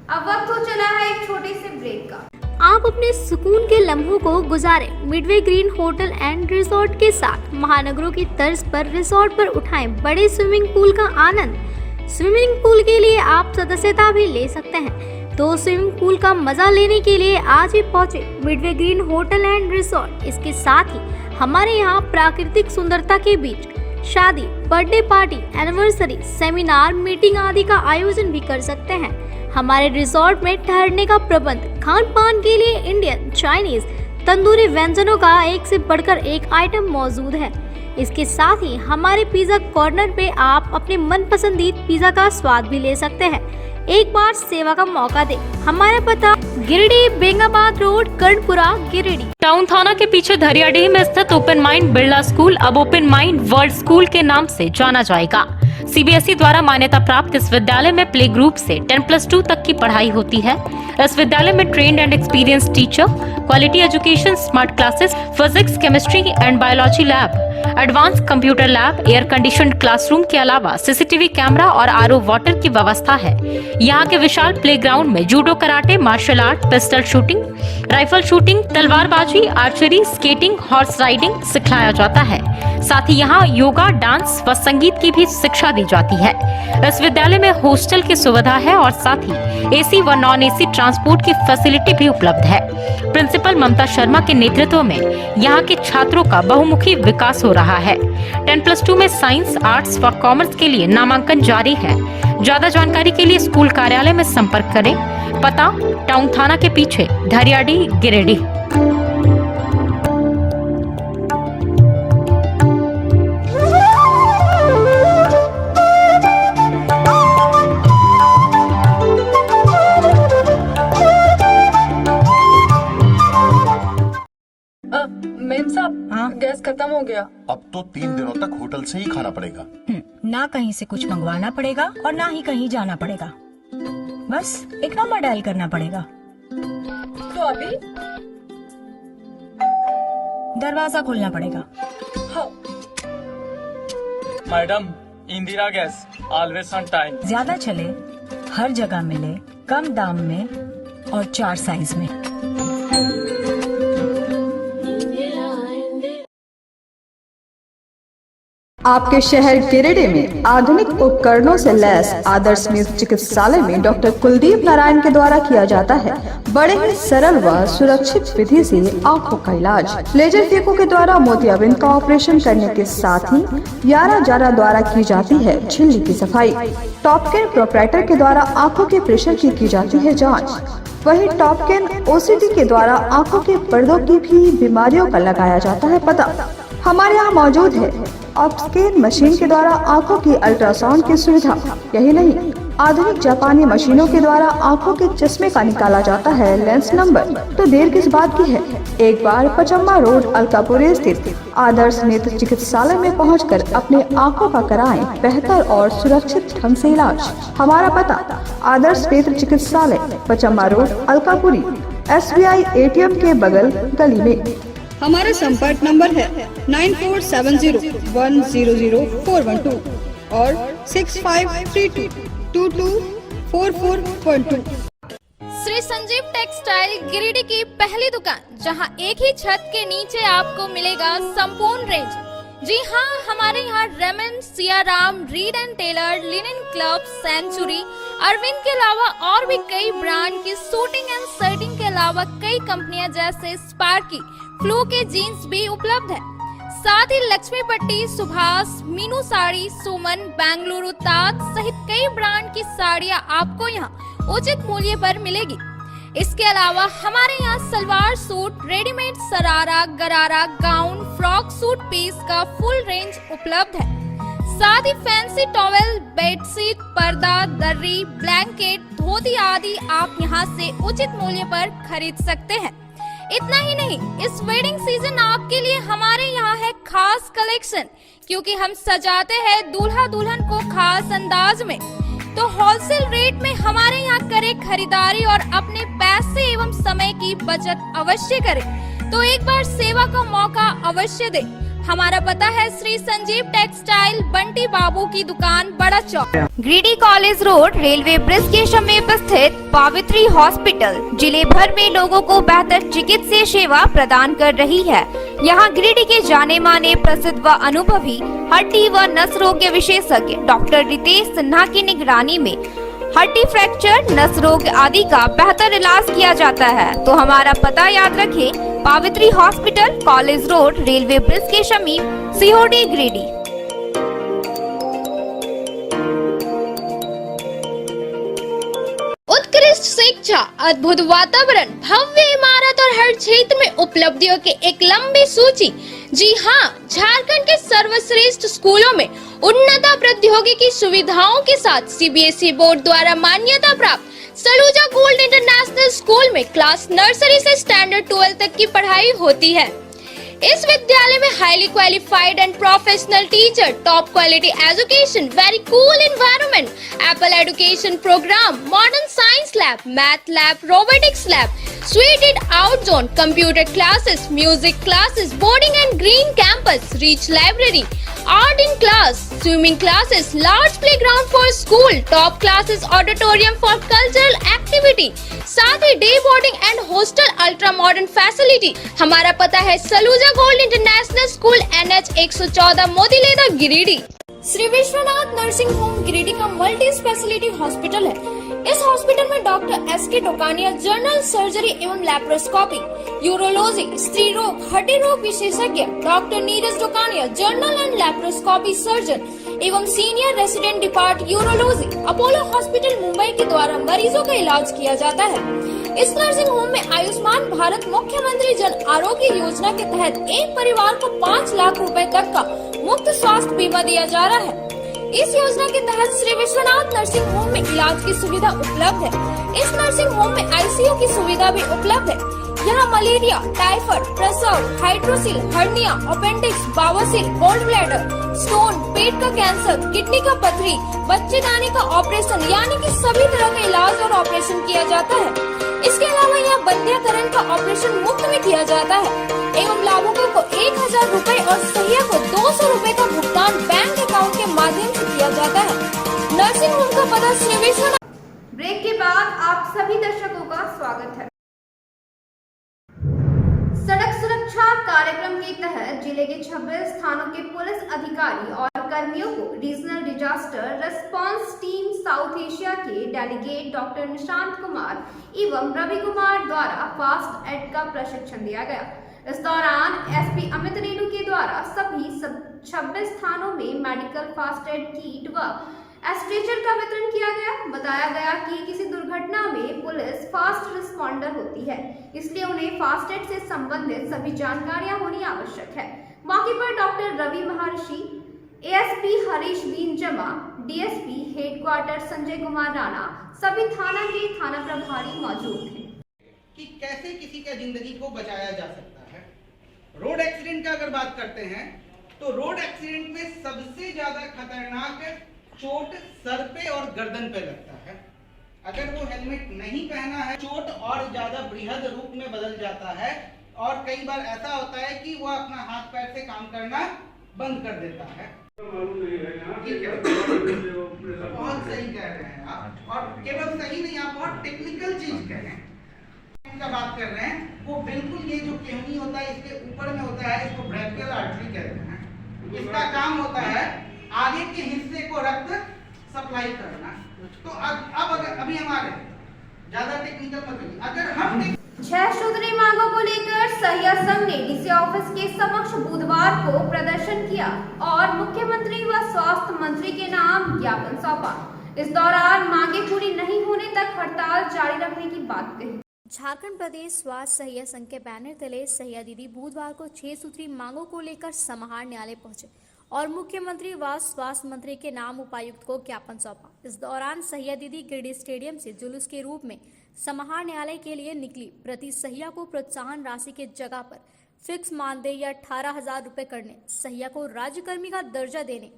अब वक्त हो चला है एक छोटे से ब्रेक का। आप अपने सुकून के लम्हों को गुजारें Midway Green hotel and resort के साथ। महानगरों की तर्ज पर रिजॉर्ट पर उठाएं बड़े स्विमिंग पूल का आनंद। स्विमिंग पूल के लिए आप सदस्यता भी ले सकते हैं, तो स्विमिंग पूल का मजा लेने के लिए आज ही पहुंचे Midway Green hotel and resort. इसके साथ ही हमारे यहाँ प्राकृतिक सुंदरता के बीच शादी, birthday party, anniversary, seminar, meeting आदि का आयोजन भी कर सकते हैं। हमारे रिजॉर्ट में ठहरने का प्रबंध, खान पान के लिए इंडियन, चाइनीज, तंदूरी व्यंजनों का एक से बढ़कर एक आइटम मौजूद है। इसके साथ ही हमारे पिज्जा कॉर्नर पे आप अपने मनपसंदीदा पिज्जा का स्वाद भी ले सकते हैं। एक बार सेवा का मौका दें। हमारा पता गिरिडीह बेंगाबाद रोड, कर्णपुरा, गिरिडीह। टाउन थाना के पीछे धरियाडीह में स्थित ओपन माइंड बिरला स्कूल अब ओपन माइंड वर्ल्ड स्कूल के नाम से जाना जाएगा। सीबीएसई द्वारा मान्यता प्राप्त इस विद्यालय में प्ले ग्रुप से 10+2 तक की पढ़ाई होती है। इस विद्यालय में trained and experience teacher, quality education, smart classes, physics, chemistry and biology lab, advance computer lab, air condition classroom के अलावा सीसीटीवी कैमरा और आरओ वाटर की व्यवस्था है। यहाँ के विशाल प्लेग्राउंड में judo, karate, martial art, pistol shooting, rifle shooting, तलवारबाजी, आर्चरी, स्केटिंग, हॉर्स राइडिंग सिखाया जाता है। साथ ही यहाँ योगा, डांस व संगीत की भी शिक्षा दी जाती है। इस विद्यालय में हॉस्टल की सुविधा है और साथ ही एसी व नॉन एसी ट्रांसपोर्ट की फैसिलिटी भी उपलब्ध है। प्रिंसिपल ममता शर्मा के नेतृत्व में यहाँ के छात्रों का बहुमुखी विकास हो रहा है। 10+2 में साइंस, आर्ट्स व कॉमर्स के लिए नामांकन जारी है। ज्यादा जानकारी के लिए स्कूल कार्यालय में संपर्क करें। पता टाउन थाना के पीछे, धरियाडीह, गिरिडीह। मेम साहब, हाँ? गैस खत्म हो गया। अब तो 3 दिनों तक होटल से ही खाना पड़ेगा। ना कहीं से कुछ मंगवाना पड़ेगा और ना ही कहीं जाना पड़ेगा। बस एक नंबर डायल करना पड़ेगा। तो अभी दरवाजा खोलना पड़ेगा। हाँ। Madam, Indira gas always on time. ज्यादा चले, हर जगह मिले, कम दाम में और 4 साइज में। आपके शहर गिरिडीह में आधुनिक उपकरणों से लैस आदर्श नेत्र चिकित्सालय में डॉक्टर कुलदीप नारायण के द्वारा किया जाता है बड़े ही सरल व सुरक्षित विधि से आंखों का इलाज। लेजर फेको के द्वारा मोतियाबिंद का ऑपरेशन करने के साथ ही यारा जारा द्वारा की जाती है झिल्ली की सफाई। टॉपकेन प्रोपराइटर के द्वारा आंखों के प्रेशर की जाती है जाँच। वही टॉपकेन ओसीडी के द्वारा आंखों के पर्दों की भी बीमारियों का लगाया जाता है पता। हमारे यहाँ मौजूद है ऑप्स्केन मशीन के द्वारा आंखों की अल्ट्रासाउंड की सुविधा। यही नहीं, आधुनिक जापानी मशीनों के द्वारा आंखों के चश्मे का निकाला जाता है लेंस नंबर। तो देर किस बात की है, एक बार पचम्मा रोड, अलकापुरी स्थित आदर्श नेत्र चिकित्सालय में पहुंचकर अपने आंखों का कराएं बेहतर और सुरक्षित ढंग से इलाज। हमारा पता आदर्श नेत्र चिकित्सालय, Pachamba road, Alkapuri, SBI ATM के बगल गली में। हमारा संपर्क नंबर है 9470100412 और 6532224412। श्री संजीव टेक्सटाइल गिरिडीह की पहली दुकान, जहां एक ही छत के नीचे आपको मिलेगा संपूर्ण रेंज। जी हाँ, हमारे यहाँ Raymond, Siyaram, Reid and Taylor, Linen Club, Century, Arvind के अलावा और भी कई ब्रांड की सूटिंग एंड शर्टिंग के अलावा कई कंपनियां जैसे स्पार्की, फ्लो के जीन्स भी उपलब्ध है। साथ ही लक्ष्मी पट्टी, सुभाष, मीनू साड़ी, सुमन, बेंगलुरु ताज सहित कई ब्रांड की साड़ियां आपको यहाँ उचित मूल्य पर मिलेगी। इसके अलावा हमारे यहाँ सलवार सूट, रेडीमेड सरारा, गरारा, गाउन, फ्रॉक सूट पीस का फुल रेंज उपलब्ध है। साथ ही फैंसी टॉवेल, बेडशीट, पर्दा, दर्री, ब्लैंकेट, धोती आदि आप यहाँ से उचित मूल्य पर खरीद सकते हैं। इतना ही नहीं, इस वेडिंग सीजन आपके लिए हमारे यहाँ है खास कलेक्शन, क्योंकि हम सजाते हैं दूल्हा दुल्हन को खास अंदाज में। तो होलसेल रेट में हमारे यहाँ करें खरीदारी और अपने पैसे एवं समय की बचत अवश्य करें। तो एक बार सेवा का मौका अवश्य दें। हमारा पता है श्री संजीव टेक्सटाइल, बंटी बाबू की दुकान, बड़ा चौक, Giridih college road, railway bridge के समीप स्थित पावित्री हॉस्पिटल जिले भर में लोगों को बेहतर चिकित्सीय सेवा प्रदान कर रही है। यहाँ गिरिडीह के जाने माने प्रसिद्ध व अनुभवी हड्डी व नस रोग के विशेषज्ञ डॉक्टर रितेश सिन्हा की निगरानी में हड्डी फ्रैक्चर, नस रोग आदि का बेहतर इलाज किया जाता है। तो हमारा पता याद रखें, Pavitri hospital, college road, railway bridge के समीप, सीहोडी, गिरिडीह। सुविधा, अद्भुत वातावरण, भव्य इमारत और हर क्षेत्र में उपलब्धियों की एक लंबी सूची। जी हाँ, झारखंड के सर्वश्रेष्ठ स्कूलों में उन्नत प्रौद्योगिकी सुविधाओं के साथ सीबीएसई बोर्ड द्वारा मान्यता प्राप्त सलूजा गोल्ड इंटरनेशनल स्कूल में क्लास नर्सरी से स्टैंडर्ड 12 तक की पढ़ाई होती है। इस विद्यालय में highly qualified and professional teacher, top quality education, very cool environment, Apple education program, modern science lab, math lab, robotics lab, suited out zone, computer classes, music classes, boarding and green campus, rich library, art in class, swimming classes, large playground for school, top classes, auditorium for cultural activity, साथ ही day boarding and hostel ultra modern facility. हमारा पता है Saluja gold international school, NH 114, Modi Leda, Giridih. Shri Vishwanath nursing home Giridih का मल्टी स्पेशलिटी हॉस्पिटल है। इस हॉस्पिटल में doctor SK Tokania general surgery एवं लैप्रोस्कोपी, यूरोलॉजी, स्त्री रोग, हड्डी रोग विशेषज्ञ, doctor Neeraj Tokania general and laparoscopy surgeon एवं senior resident depart urology, Apollo hospital Mumbai के द्वारा मरीजों का इलाज किया जाता है। इस नर्सिंग होम में आयुष्मान भारत मुख्यमंत्री जन आरोग्य योजना के तहत एक परिवार को 5 लाख रुपए तक का मुफ्त स्वास्थ्य बीमा दिया जा रहा है। इस योजना के तहत श्री विश्वनाथ नर्सिंग होम में इलाज की सुविधा उपलब्ध है। इस नर्सिंग होम में ICU की सुविधा भी उपलब्ध है। यहाँ मलेरिया, टाइफाइड, प्रसव, हाइड्रोसिल, हर्निया, अपेंडिक्स, बावसील, गोल्ड ब्लैडर, स्टोन, पेट का कैंसर, किडनी का पथरी, बच्चेदानी का ऑपरेशन यानी कि सभी तरह का इलाज और ऑपरेशन किया जाता है। इसके अलावा यहाँ बंध्याकरण का ऑपरेशन मुफ्त में किया जाता है एवं लाभुकों को 1000 रुपए और सहिया को 200 रुपए का भुगतान बैंक अकाउंट के माध्यम से किया जाता है। नर्सिंग होम का पता श्री विश्वनाथ। ब्रेक के बाद आप सभी दर्शकों का स्वागत है। सड़क सुरक्षा कार्यक्रम के तहत जिले के 26 थानों के पुलिस अधिकारी और कर्मियों को regional disaster response team south Asia के डेलीगेट डॉक्टर निशांत कुमार एवं रवि कुमार द्वारा फास्ट एड का प्रशिक्षण दिया गया। इस दौरान SP अमित रेणु के द्वारा सभी 26 थानों में मेडिकल फास्ट एड किट व स्ट्रेचर का वितरण किया गया। बताया गया कि किसी दुर्घटना में पुलिस फास्ट रिस्पॉन्डर होती है, इसलिए उन्हें फास्ट एड से संबंधित सभी जानकारियां होनी आवश्यक है। मौके पर doctor Ravi Maharshi, ASP Harish been जमा, DSP हेडक्वार्टर संजय कुमार राणा, सभी थाना के थाना प्रभारी मौजूद थे। कि कैसे किसी का जिंदगी को बचाया जा सकता है। रोड एक्सीडेंट का अगर बात करते हैं तो रोड एक्सीडेंट में सबसे ज्यादा खतरनाक चोट सर पे और गर्दन पे लगता है। अगर वो हेलमेट नहीं पहना है, चोट और ज्यादा बृहद रूप में बदल जाता है और कई बार ऐसा होता है कि वो अपना हाथ पैर से काम करना बंद कर देता है। ठीक है, बहुत सही कह रहे हैं आप, और केवल सही नहीं, आप बहुत टेक्निकल चीज कह रहे हैं। का बात कर रहे हैं वो बिल्कुल ये जो केहनी होता है इसके ऊपर में होता है, इसको ब्रैकियल आर्टरी कहते हैं। इसका काम होता है आगे के हिस्से को रक्त सप्लाई करना। तो अब अगर अभी हमारे ज्यादा टेक्निकल मत, अगर हम 6 सूत्रीय मांगों को लेकर सहिया संघ ने DC ऑफिस के समक्ष बुधवार को प्रदर्शन किया और मुख्यमंत्री व स्वास्थ्य मंत्री के नाम ज्ञापन सौंपा। इस दौरान मांगे पूरी नहीं होने तक हड़ताल जारी रखने की बात कही। झारखंड प्रदेश स्वास्थ्य सहिया संघ के बैनर तले सहिया दीदी बुधवार को 6 सूत्री मांगों को लेकर समाहर न्यायालय पहुंचे और मुख्यमंत्री व स्वास्थ्य मंत्री के नाम उपायुक्त को ज्ञापन सौंपा। इस दौरान सहिया दीदी गिरिडीह स्टेडियम से जुलूस के रूप में समाहर न्यायालय के लिए निकली। प्रति सहिया को प्रोत्साहन राशि के जगह पर फिक्स मानदेय या 18,000 रुपए करने, सहिया को राज्यकर्मी का दर्जा देने,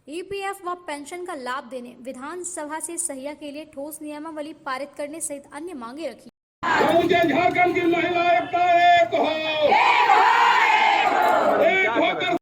EPF व पेंशन का लाभ देने, विधानसभा से सहिया के लिए ठोस नियमावली पारित करने सहित अन्य मांगे रखी। झारखंड की महिला एकता एक हो, एक होकर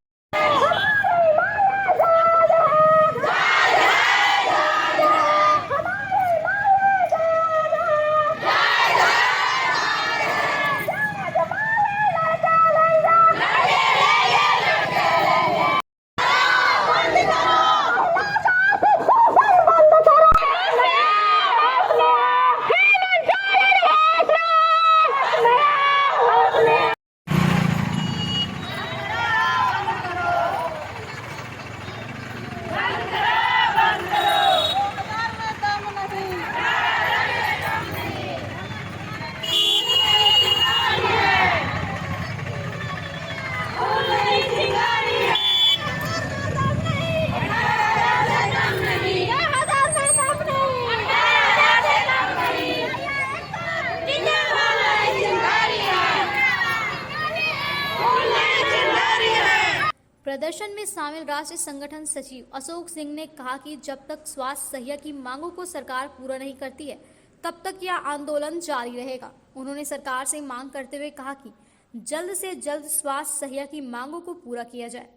प्रदर्शन में शामिल राष्ट्रीय संगठन सचिव अशोक सिंह ने कहा कि जब तक स्वास्थ्य सहिया की मांगों को सरकार पूरा नहीं करती है तब तक यह आंदोलन जारी रहेगा। उन्होंने सरकार से मांग करते हुए कहा कि जल्द से जल्द स्वास्थ्य सहिया की मांगों को पूरा किया जाए।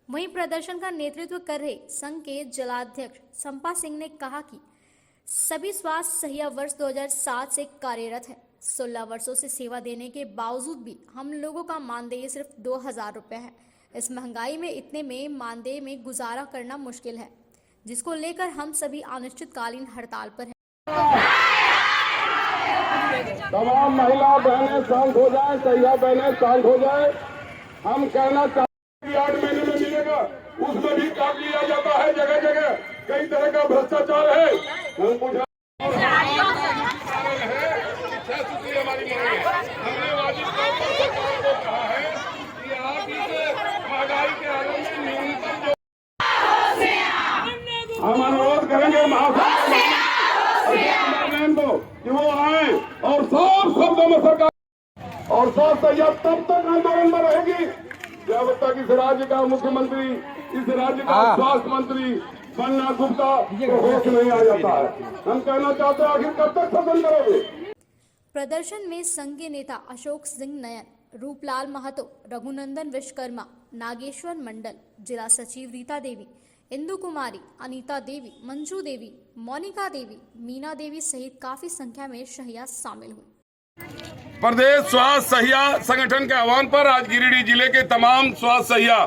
वहीं प्रदर्शन का नेतृत्व कर रहे संघ के जिलाध्यक्ष संपा सिंह ने कहा कि सभी स्वास्थ्य सहिया वर्ष 2007 से कार्यरत है। 16 वर्षों से सेवा देने के बावजूद भी हम लोगों का मानदेय सिर्फ 2000 रुपये है। इस महंगाई में इतने में मानदेय में गुजारा करना मुश्किल है, जिसको लेकर हम सभी अनिश्चितकालीन हड़ताल पर हैं। तमाम महिला बहनें शांत हो जाए, सहिया बहनें शांत हो जाए। हम कहना चाहते हैं 8 महीने में मिलेगा, उसमें भी काट लिया जाता है। जगह जगह कई तरह का भ्रष्टाचार है। हम पूछा हमारी हमने वाजिब तौर पर सरकार को कहा है कि आप इस महंगाई के आलम में न्यूनतम जो हम अनुरोध करेंगे महासचिव को कि वो आए और साफ शब्दों में सरकार और साफ सहिया तब तक आंदोलन में रहेगी जब तक इस राज्य का मुख्यमंत्री, इस राज्य का स्वास्थ्य मंत्री बन्ना गुप्ता को होश नहीं आ जाता है। हम कहना चाहते हैं आखिर कब तक शासन करोगे। प्रदर्शन में संघ के नेता अशोक सिंह नयन, रूपलाल महतो, रघुनंदन विश्वकर्मा, नागेश्वर मंडल, जिला सचिव रीता देवी, इंदु कुमारी, अनीता देवी, मंजू देवी, मोनिका देवी, मीना देवी सहित काफी संख्या में सहिया शामिल हुई। प्रदेश स्वास्थ्य सहिया संगठन के आह्वान पर आज गिरिडीह जिले के तमाम स्वास्थ्य सहिया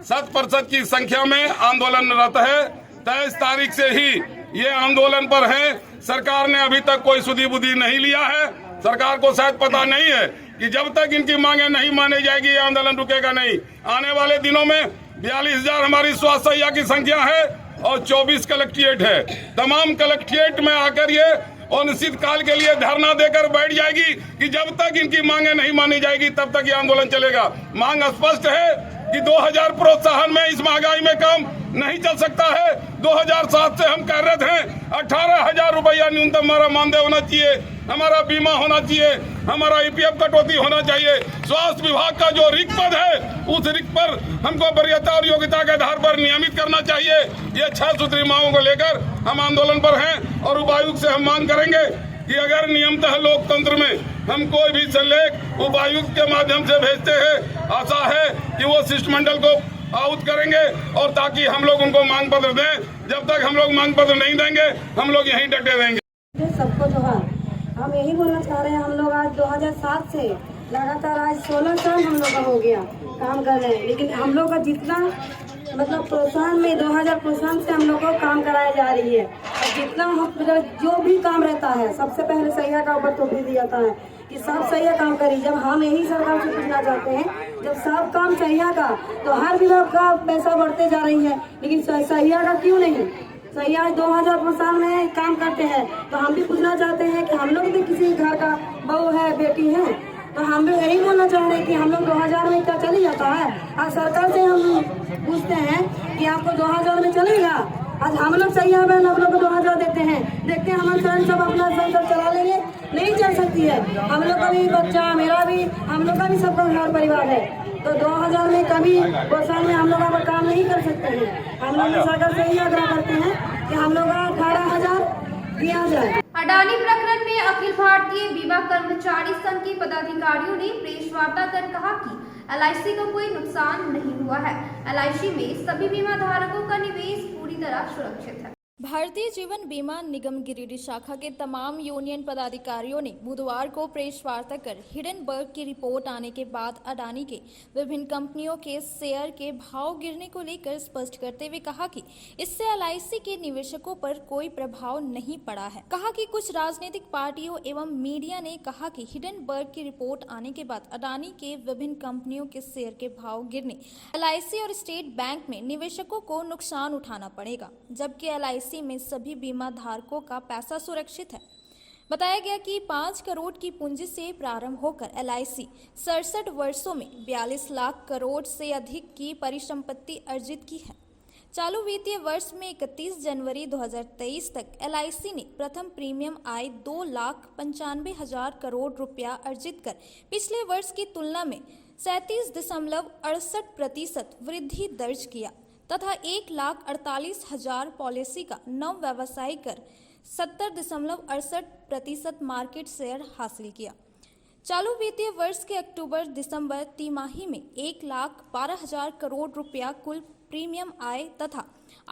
100% की संख्या में आंदोलनरत है। 23 तारीख से ही ये आंदोलन पर है। सरकार ने अभी तक कोई सुधी बुद्धि नहीं लिया है। सरकार को शायद पता नहीं है कि जब तक इनकी मांगे नहीं मानी जाएगी ये आंदोलन रुकेगा नहीं। आने वाले दिनों में 42,000 हमारी स्वास्थ्य सहिया की संख्या है और 24 कलेक्ट्रेट है। तमाम कलेक्ट्रेट में आकर ये अनिश्चित काल के लिए धरना देकर बैठ जाएगी कि जब तक इनकी मांगे नहीं मानी जाएगी तब तक ये आंदोलन चलेगा। मांग स्पष्ट है कि 2000 प्रोत्साहन में इस महंगाई में काम नहीं चल सकता है। 2007 से हम कार्यरत हैं। 18,000 रुपया न्यूनतम हमारा मानदेय होना चाहिए, हमारा बीमा होना चाहिए, हमारा ईपीएफ कटौती होना चाहिए। स्वास्थ्य विभाग का जो रिक्त पद है उस रिक्त पर हमको वरीयता और योग्यता के आधार पर नियमित करना चाहिए। ये 6 सूत्री मांगों को लेकर हम आंदोलन पर हैं और उपायुक्त से हम मांग करेंगे कि अगर नियमतः लोकतंत्र में हम कोई भी संलेख उपायुक्त के माध्यम से भेजते हैं, आशा है कि वो शिष्टमंडल को आहूत करेंगे और ताकि हम लोग उनको मांग पत्र दें। जब तक हम लोग मांग पत्र नहीं देंगे हम लोग यहीं डटे रहेंगे। सबको जोहार। हम यही बोलना चाह रहे हैं, हम लोग आज 2007 से लगातार आज 16 साल हम लोग का हो गया काम कर रहे हैं, लेकिन हम लोग का जितना मतलब प्रोत्साहन में 2000 प्रोत्साहन से हम लोग को काम कराया जा रही है। और जितना जो भी काम रहता है सबसे पहले सहिया का ऊपर तोहफी दिया जाता है कि सब सहिया काम करी। जब हम यही सरकार से पूछना चाहते हैं, जब सब काम सहिया का तो हर विभाग का पैसा बढ़ते जा रही है, लेकिन सहिया का क्यों नहीं? सहिया 2000 प्रोत्साहन में काम करते हैं तो हम भी पूछना चाहते हैं कि हम लोग भी किसी घर का बहू है, बेटी है, तो हम भी यही बोलना चाह रहे हैं कि हम लोग 2000 में क्या चली जाता है। आज सरकार से हम पूछते हैं कि आपको 2000 में चलेगा। आज हम लोग सहिया बहन आप लोग को 2000 देते हैं, देखते हैं हमारे स्वयं सब अपना संसद चला लेंगे, नहीं चल सकती है। हम लोग का भी बच्चा, मेरा भी, हम लोग का भी सबका घर परिवार है, तो 2000 में कभी प्रोत्साहन में हम लोग पर काम नहीं कर सकते हैं। हम लोग सरकार से यही आग्रह करते हैं कि हम लोग 18,000 दिया जाए। अडानी प्रकरण में अखिल भारतीय बीमा कर्मचारी संघ के पदाधिकारियों ने प्रेस वार्ता कर कहा कि LIC को कोई नुकसान नहीं हुआ है। LIC में सभी बीमा धारकों का निवेश पूरी तरह सुरक्षित है। भारतीय जीवन बीमा निगम गिरिडीह शाखा के तमाम यूनियन पदाधिकारियों ने बुधवार को प्रेस वार्ता कर हिडनबर्ग की रिपोर्ट आने के बाद अडानी के विभिन्न कंपनियों के शेयर के भाव गिरने को लेकर स्पष्ट करते हुए कहा कि इससे LIC के निवेशकों पर कोई प्रभाव नहीं पड़ा है। कहा कि कुछ राजनीतिक पार्टियों एवं मीडिया ने कहा कि हिडनबर्ग की रिपोर्ट आने के बाद अडानी के विभिन्न कंपनियों के शेयर के भाव गिरने LIC और स्टेट बैंक में निवेशकों को नुकसान उठाना पड़ेगा, जबकि LIC में सभी बीमा धारकों का पैसा सुरक्षित है। बताया गया कि 5 करोड़ की पूंजी से प्रारंभ होकर LIC 67 वर्षों में 42 लाख करोड़ से अधिक की परिसंपत्ति अर्जित की है। चालू वित्तीय वर्ष में 31 जनवरी 2023 तक LIC ने प्रथम प्रीमियम आय 2,95,000 करोड़ रुपया अर्जित कर पिछले वर्ष की तुलना में 37.68% वृद्धि दर्ज किया तथा 1,48,000 पॉलिसी का नव व्यवसाय कर 70.68% मार्केट शेयर हासिल किया। चालू वित्तीय वर्ष के अक्टूबर-दिसंबर तिमाही में 1,12,000 करोड़ रुपया कुल प्रीमियम आय तथा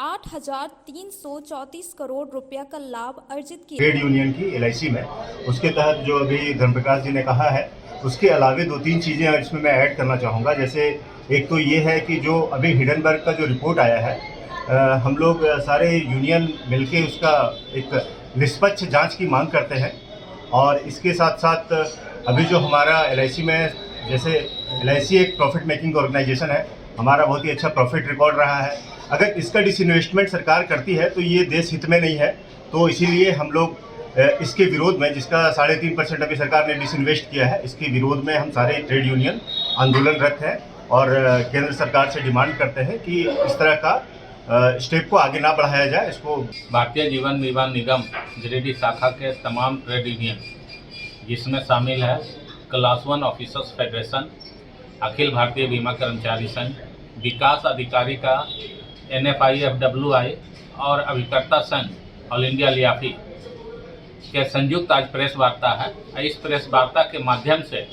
8,334 करोड़ रुपया का लाभ अर्जित किया। ट्रेड यूनियन की LIC में उसके तहत जो अभी धर्मप्रकाश जी ने कहा है, उसके अलावे 2-3 चीज़ें इसमें मैं ऐड करना चाहूँगा। जैसे एक तो ये है कि जो अभी हिडनबर्ग का जो रिपोर्ट आया है, हम लोग सारे यूनियन मिलके उसका एक निष्पक्ष जांच की मांग करते हैं। और इसके साथ साथ अभी जो हमारा LIC में, जैसे LIC एक प्रॉफिट मेकिंग ऑर्गेनाइजेशन है, हमारा बहुत ही अच्छा प्रॉफिट रिकॉर्ड रहा है। अगर इसका डिसइन्वेस्टमेंट सरकार करती है तो ये देश हित में नहीं है, तो इसीलिए हम लोग इसके विरोध में, जिसका 3.5% अभी सरकार ने डिसइन्वेस्ट किया है, इसके विरोध में हम सारे ट्रेड यूनियन आंदोलनरत हैं और केंद्र सरकार से डिमांड करते हैं कि इस तरह का स्टेप को आगे ना बढ़ाया जाए। इसको भारतीय जीवन बीमा निगम गिरिडीह शाखा के तमाम ट्रेड यूनियन, जिसमें शामिल है class 1 officers federation, Akhil Bharatiya बीमा कर्मचारी संघ, विकास अधिकारी का NFIFWI और अभिकर्ता संघ ऑल इंडिया लियाफी के संयुक्त आज प्रेस वार्ता है। इस प्रेस वार्ता के माध्यम से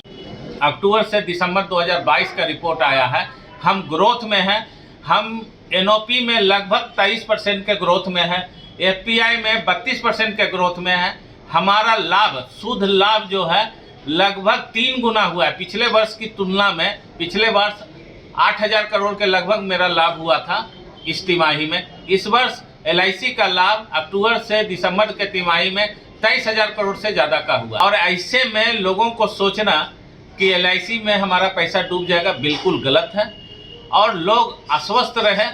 अक्टूबर से दिसंबर 2022 का रिपोर्ट आया है। हम ग्रोथ में हैं, हम NOP में लगभग 23% के ग्रोथ में है, FPI में 32% के ग्रोथ में है। हमारा लाभ, शुद्ध लाभ जो है लगभग 3 गुना हुआ है पिछले वर्ष की तुलना में। पिछले वर्ष 8,000 करोड़ के लगभग मेरा लाभ हुआ था इस तिमाही में। इस वर्ष LIC का लाभ अक्टूबर से दिसंबर के तिमाही में 23,000 करोड़ से ज़्यादा का हुआ। और ऐसे में लोगों को सोचना कि LIC में हमारा पैसा डूब जाएगा, बिल्कुल गलत है। और लोग आश्वस्त रहे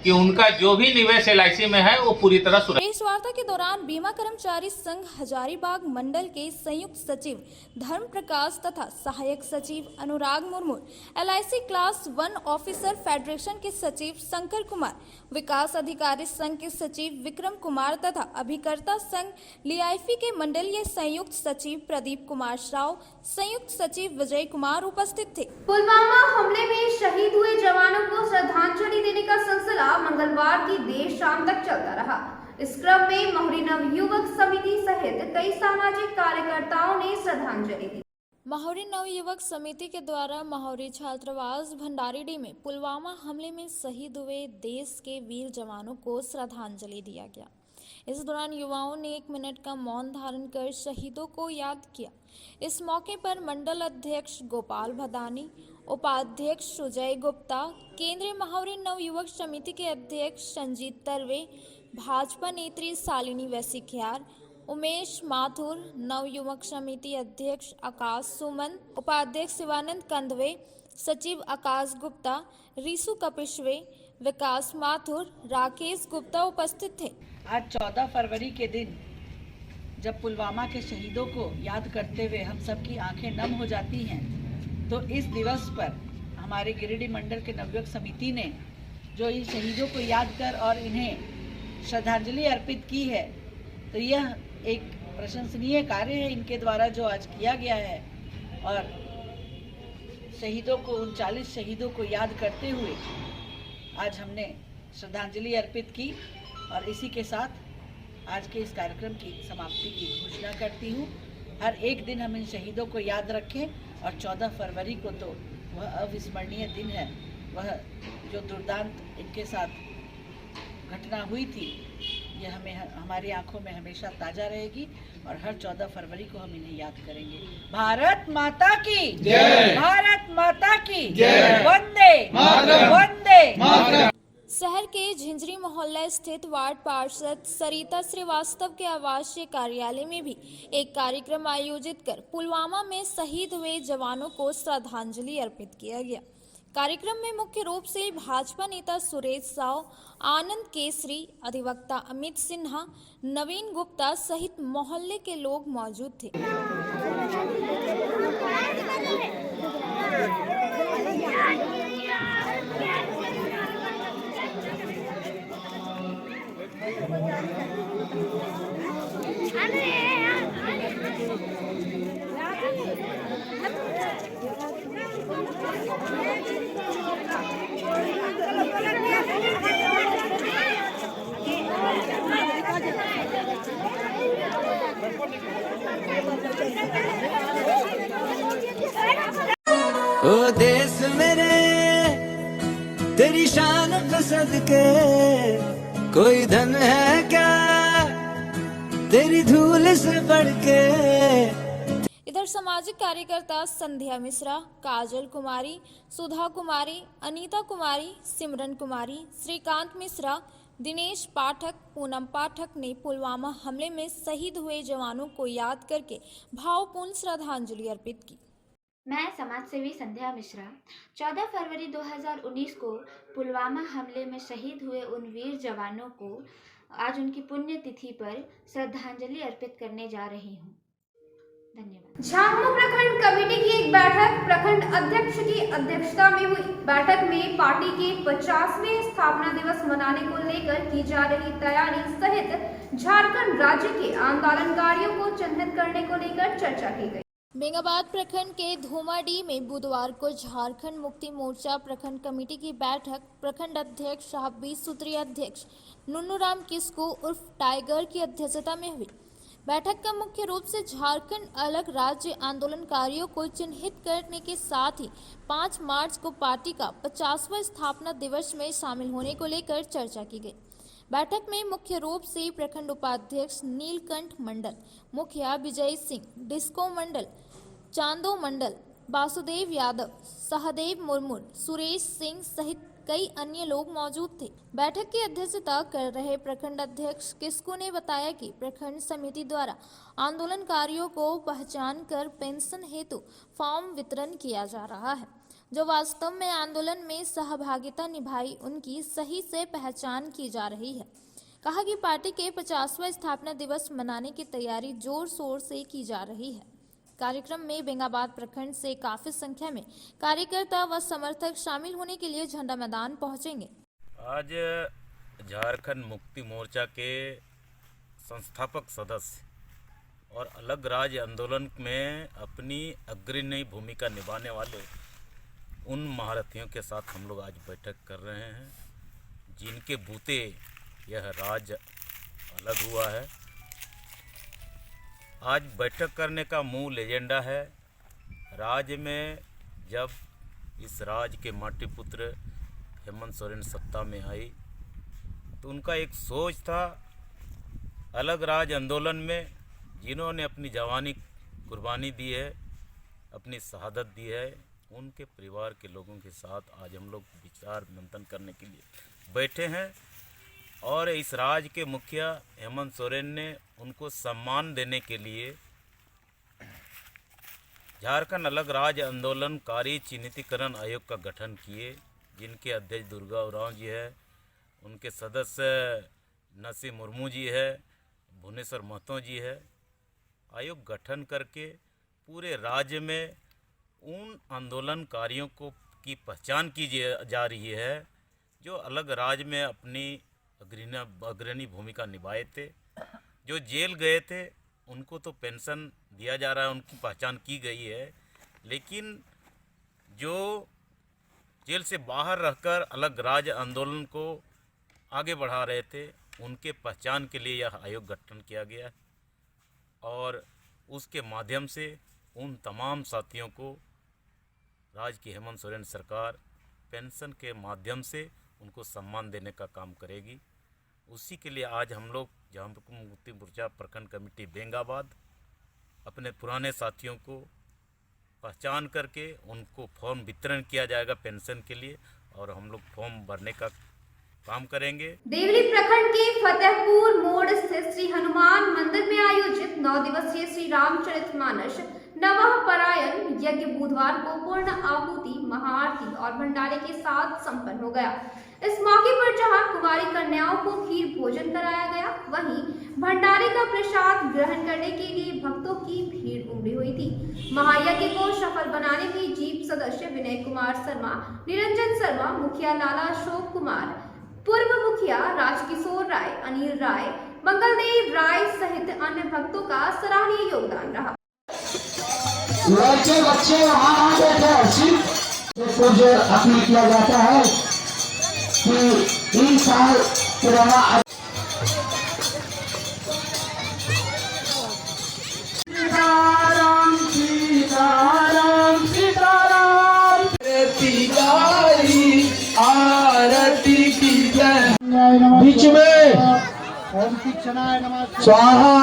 कि उनका जो भी निवेश LIC में है वो पूरी तरह सुरक्षित। प्रेस वार्ता के दौरान बीमा कर्मचारी संघ हजारीबाग मंडल के संयुक्त सचिव धर्म प्रकाश तथा सहायक सचिव Anurag Murmu, LIC class 1 officer federation के सचिव शंकर कुमार, विकास अधिकारी संघ के सचिव विक्रम कुमार तथा अभिकर्ता संघ लियाफी के मंडलीय संयुक्त सचिव प्रदीप कुमार राव, संयुक्त सचिव विजय कुमार उपस्थित थे। पुलवामा हमले में शहीद हुए जवानों को श्रद्धांजलि देने का सिलसिला मंगलवार की देर शाम तक चलता रहा। इस क्रम में महुरी नवयुवक समिति सहित कई सामाजिक कार्यकर्ताओं ने श्रद्धांजलि दी। महुरी नवयुवक समिति के द्वारा महुरी छात्रावास भंडारीडीह में पुलवामा हमले में शहीद हुए देश के वीर जवानों को श्रद्धांजलि दिया गया। इस दौरान युवाओं ने 1 मिनट का मौन धारण कर शहीदों को याद किया। इस मौके पर मंडल अध्यक्ष गोपाल भदानी, उपाध्यक्ष सुजय गुप्ता, केंद्रीय महुरी नवयुवक समिति के अध्यक्ष संजीत तरवे, भाजपा नेत्री शालिनी वैसिख्यार, उमेश माथुर, नवयुवक समिति अध्यक्ष आकाश सुमन, उपाध्यक्ष शिवानंद कंदवे, सचिव आकाश गुप्ता, रीसु कपिशवे, विकास माथुर, राकेश गुप्ता उपस्थित थे। आज 14 फरवरी के दिन जब पुलवामा के शहीदों को याद करते हुए हम सबकी आंखें नम हो जाती हैं, तो इस दिवस पर हमारे गिरिडीह मंडल के नवयुवक समिति ने जो इन शहीदों को याद कर और इन्हें श्रद्धांजलि अर्पित की है, तो यह एक प्रशंसनीय कार्य है इनके द्वारा जो आज किया गया है। और शहीदों को, 39 शहीदों को याद करते हुए आज हमने श्रद्धांजलि अर्पित की और इसी के साथ आज के इस कार्यक्रम की समाप्ति की घोषणा करती हूँ। हर एक दिन हम इन शहीदों को याद रखें और 14 फरवरी को तो वह अविस्मरणीय दिन है। वह जो दुर्दांत इनके साथ घटना हुई थी, यह हमें हमारी आंखों में हमेशा ताज़ा रहेगी और हर 14 फरवरी को हम इन्हें याद करेंगे। भारत माता की जय, भारत माता की जय, वंदे वंदे। शहर के झिंझरी मोहल्ला स्थित वार्ड पार्षद सरिता श्रीवास्तव के आवासीय कार्यालय में भी एक कार्यक्रम आयोजित कर पुलवामा में शहीद हुए जवानों को श्रद्धांजलि अर्पित किया गया। कार्यक्रम में मुख्य रूप से भाजपा नेता सुरेश साव, आनंद केसरी, अधिवक्ता अमित सिन्हा, नवीन गुप्ता सहित मोहल्ले के लोग मौजूद थे। ओ देश मेरे तेरी शान पे सदके कोई धन है क्या तेरी धूल से बढ़ के। इधर सामाजिक कार्यकर्ता संध्या मिश्रा, काजल कुमारी, सुधा कुमारी, अनीता कुमारी, सिमरन कुमारी, श्रीकांत मिश्रा, दिनेश पाठक, पूनम पाठक ने पुलवामा हमले में शहीद हुए जवानों को याद करके भावपूर्ण श्रद्धांजलि अर्पित की। मैं समाजसेवी संध्या मिश्रा 14 फरवरी 2019 को पुलवामा हमले में शहीद हुए उन वीर जवानों को आज उनकी पुण्यतिथि पर श्रद्धांजलि अर्पित करने जा रही हूँ। धन्यवाद। झामुमो प्रखंड कमेटी की एक बैठक प्रखंड अध्यक्ष की अध्यक्षता में हुई। बैठक में पार्टी के 50वें स्थापना दिवस मनाने को लेकर की जा रही तैयारी सहित झारखंड राज्य के आंदोलनकारियों को चिन्हित करने को लेकर चर्चा की गई। बेंगाबाद प्रखंड के धूमाडी में बुधवार को झारखंड मुक्ति मोर्चा प्रखंड कमेटी की बैठक प्रखंड अध्यक्ष 26 सूत्रीय अध्यक्ष नुन्नूराम किस्कू उर्फ टाइगर की अध्यक्षता में हुई। बैठक का मुख्य रूप से झारखंड अलग राज्य आंदोलनकारियों को चिन्हित करने के साथ ही 5 मार्च को पार्टी का 50वां स्थापना दिवस में शामिल होने को लेकर चर्चा की गई। बैठक में मुख्य रूप से प्रखंड उपाध्यक्ष नीलकंठ मंडल, मुखिया विजय सिंह, डिस्को मंडल, चांदो मंडल, वासुदेव यादव, सहदेव मुर्मू, सुरेश सिंह सहित कई अन्य लोग मौजूद थे। बैठक की अध्यक्षता कर रहे प्रखंड अध्यक्ष किस्कू ने बताया कि प्रखंड समिति द्वारा आंदोलनकारियों को पहचान कर पेंशन हेतु फॉर्म वितरण किया जा रहा है। जो वास्तव में आंदोलन में सहभागिता निभाई उनकी सही से पहचान की जा रही है। कहा कि पार्टी के 50वां स्थापना दिवस मनाने की तैयारी जोर शोर से की जा रही है। कार्यक्रम में बेंगाबाद प्रखंड से काफी संख्या में कार्यकर्ता व समर्थक शामिल होने के लिए झंडा मैदान पहुंचेंगे। आज झारखंड मुक्ति मोर्चा के संस्थापक सदस्य और अलग राज्य आंदोलन में अपनी अग्रणी भूमिका निभाने वाले उन महारथियों के साथ हम लोग आज बैठक कर रहे हैं, जिनके बूते यह राज्य अलग हुआ है। आज बैठक करने का मूल एजेंडा है, राज्य में जब इस राज्य के माटी पुत्र हेमंत सोरेन सत्ता में आई तो उनका एक सोच था, अलग राज्य आंदोलन में जिन्होंने अपनी जवानी कुर्बानी दी है, अपनी शहादत दी है, उनके परिवार के लोगों के साथ आज हम लोग विचार मंथन करने के लिए बैठे हैं। और इस राज्य के मुखिया हेमंत सोरेन ने उनको सम्मान देने के लिए झारखंड अलग राज्य आंदोलनकारी चिन्हितीकरण आयोग का गठन किए, जिनके अध्यक्ष दुर्गा उरांव जी है, उनके सदस्य नसी मुर्मू जी है, भुवनेश्वर महतो जी है। आयोग गठन करके पूरे राज्य में उन आंदोलनकारियों को की पहचान की जा रही है जो अलग राज्य में अपनी अग्रणी भूमिका निभाए थे। जो जेल गए थे उनको तो पेंशन दिया जा रहा है, उनकी पहचान की गई है, लेकिन जो जेल से बाहर रहकर अलग राज्य आंदोलन को आगे बढ़ा रहे थे उनके पहचान के लिए यह आयोग गठन किया गया है। और उसके माध्यम से उन तमाम साथियों को राज्य की हेमंत सोरेन सरकार पेंशन के माध्यम से उनको सम्मान देने का काम करेगी। उसी के लिए आज हम लोग झारखंड मुक्ति मोर्चा प्रखंड कमेटी बेंगाबाद अपने पुराने साथियों को पहचान करके उनको फॉर्म वितरण किया जाएगा पेंशन के लिए, और हम लोग फॉर्म भरने का काम करेंगे। देवली प्रखंड के फतेहपुर मोड़ स्थित श्री हनुमान मंदिर में आयोजित 9 दिवसीय श्री रामचरितमानस नवह परायण यज्ञ बुधवार को पूर्ण आहुति, महाआरती और भंडारे के साथ संपन्न हो गया। इस मौके पर जहां कुमारी कन्याओं को खीर भोजन कराया गया, वहीं भंडारे का प्रसाद ग्रहण करने के लिए भक्तों की भीड़ उमड़ी हुई थी। महायज्ञ को सफल बनाने में जीप सदस्य विनय कुमार शर्मा, निरंजन शर्मा, मुखिया लाला अशोक कुमार, पूर्व मुखिया राजकिशोर राय, अनिल राय, मंगलदेव राय सहित अन्य भक्तों का सराहनीय योगदान रहा। लड़के बच्चे वहाँ आ गए थे सिर्फ कुछ अपने किया जाता है कि 3 साल पुराना सीताराम सीताराम सीताराम आरती की जय। बीच में स्वाहा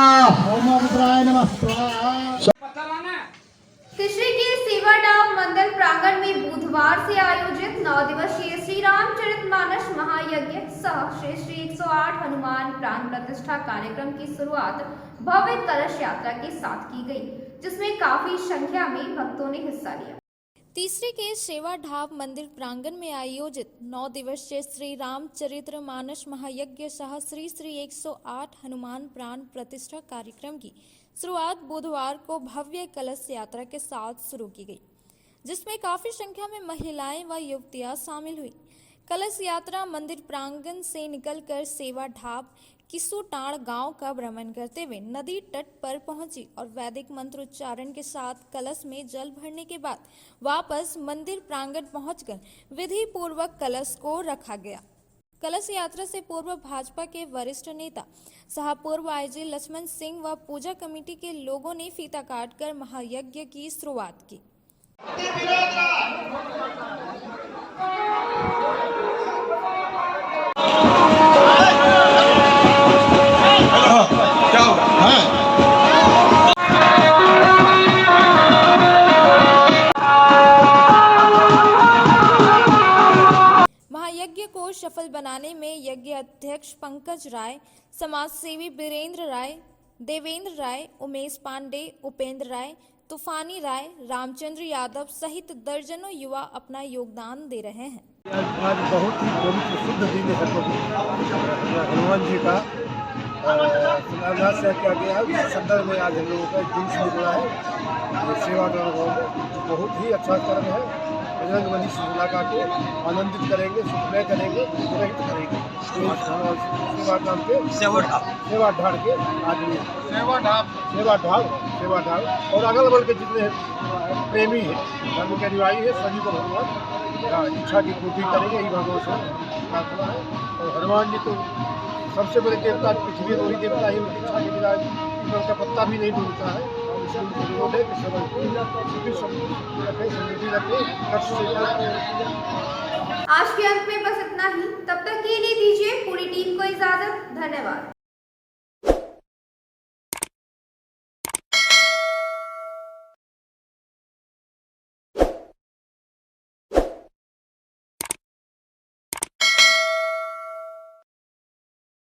तिश्री के सेवाडाव मंदिर प्रांगण में बुधवार से आयोजित 9 दिवसीय श्री रामचरितमानस महायज्ञ सह श्री 108 हनुमान प्राण प्रतिष्ठा कार्यक्रम की शुरुआत भव्य कलश यात्रा के साथ की गई, जिसमें काफी संख्या में भक्तों ने हिस्सा लिया। तीसरे के सेवा ढाब मंदिर प्रांगण में आयोजित 9 दिवसीय श्री रामचरितमानस महायज्ञ सह श्री 108 हनुमान प्राण प्रतिष्ठा कार्यक्रम की शुरुआत बुधवार को भव्य कलश यात्रा के साथ शुरू की गई, जिसमें काफी संख्या में महिलाएं व युवतियां शामिल हुई। कलश यात्रा मंदिर प्रांगण से निकलकर सेवा ढाब किसुटाड़ गांव का भ्रमण करते हुए नदी तट पर पहुंची और वैदिक मंत्रोच्चारण के साथ कलश में जल भरने के बाद वापस मंदिर प्रांगण पहुंचकर विधि पूर्वक कलश को रखा गया। कलश यात्रा से पूर्व भाजपा के वरिष्ठ नेता सह पूर्व आईजी लक्ष्मण सिंह व पूजा कमेटी के लोगों ने फीता काटकर महायज्ञ की शुरुआत की। महायज्ञ को सफल बनाने में यज्ञ अध्यक्ष पंकज राय, समाज सेवी बीरेंद्र राय, देवेंद्र राय, उमेश पांडे, उपेंद्र राय, तूफानी राय, रामचंद्र यादव सहित दर्जनों युवा अपना योगदान दे रहे हैं। आज बहुत ही पवित्र शुद्ध दिन है, हनुमान जी का शिलान्यास किया गया है। उस संदर्भ में आज हम लोगों का जुलूस निकला है। सेवा बहुत ही अच्छा कर्म है। बजरंग बली श्रृंखला को आनंदित करेंगे, सुखमय करेंगे, पुरोहित करेंगे। सेवा काम के सेवा ढाल के आदमी सेवा ढाल और अगल बगल के जितने प्रेमी हैं, धर्म के अनुयायी है, सभी को भगवान इच्छा की पूर्ति करेंगे, यही भगवान से प्रार्थना है। और हनुमान जी तो सबसे बड़े देवता पृथ्वी वही देवता ही, उनकी इच्छा के बिना उनका पत्ता भी नहीं डूबता है। आज के अंत में बस इतना ही। तब तक के लिए दीजिए पूरी टीम को इजाजत। धन्यवाद।